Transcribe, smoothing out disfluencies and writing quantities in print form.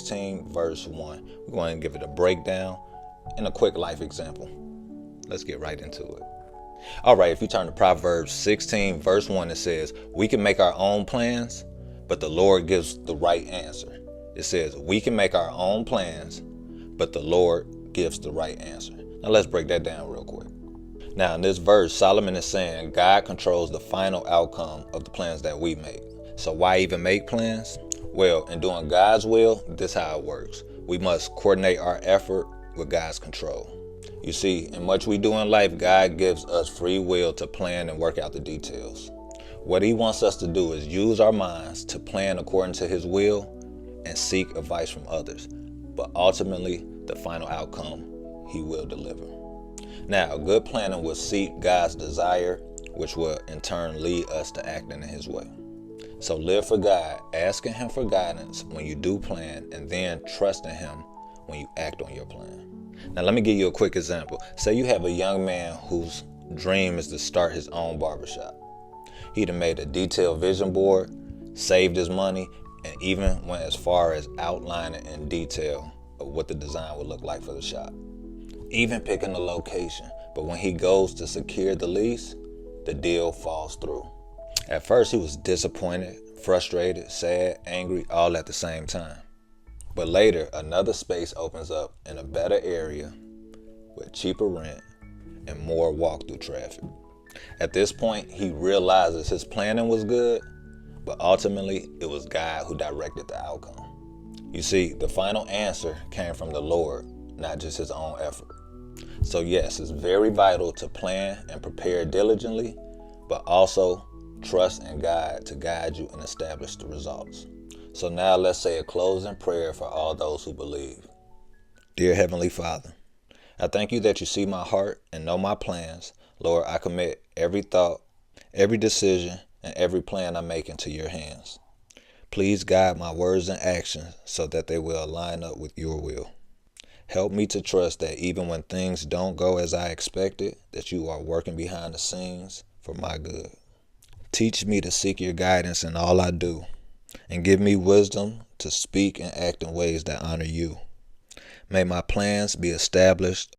16, verse 1. We're going to give it a breakdown and a quick life example. Let's get right into it. All right, if you turn to Proverbs 16, verse 1, it says, we can make our own plans, but the Lord gives the right answer. It says, we can make our own plans, but the Lord gives the right answer. Now let's break that down real quick. Now in this verse, Solomon is saying God controls the final outcome of the plans that we make. So why even make plans? Well, in doing God's will, this is how it works. We must coordinate our effort with God's control. You see, in much we do in life, God gives us free will to plan and work out the details. What he wants us to do is use our minds to plan according to his will and seek advice from others. But ultimately, the final outcome he will deliver. Now, a good planner will seek God's desire, which will in turn lead us to acting in his way. So live for God, asking him for guidance when you do plan, and then trusting him when you act on your plan. Now, let me give you a quick example. Say you have a young man whose dream is to start his own barbershop. He'd have made a detailed vision board, saved his money, and even went as far as outlining in detail of what the design would look like for the shop. Even picking the location. But when he goes to secure the lease, the deal falls through. At first, he was disappointed, frustrated, sad, angry, all at the same time. But later, another space opens up in a better area with cheaper rent and more walk-through traffic. At this point, he realizes his planning was good, but ultimately, it was God who directed the outcome. You see, the final answer came from the Lord, not just his own effort. So yes, it's very vital to plan and prepare diligently, but also trust in God to guide you and establish the results. So now let's say a closing prayer for all those who believe. Dear Heavenly Father, I thank you that you see my heart and know my plans. Lord, I commit every thought, every decision, and every plan I make into your hands. Please guide my words and actions so that they will line up with your will. Help me to trust that even when things don't go as I expected, that you are working behind the scenes for my good. Teach me to seek your guidance in all I do, and give me wisdom to speak and act in ways that honor you. May my plans be established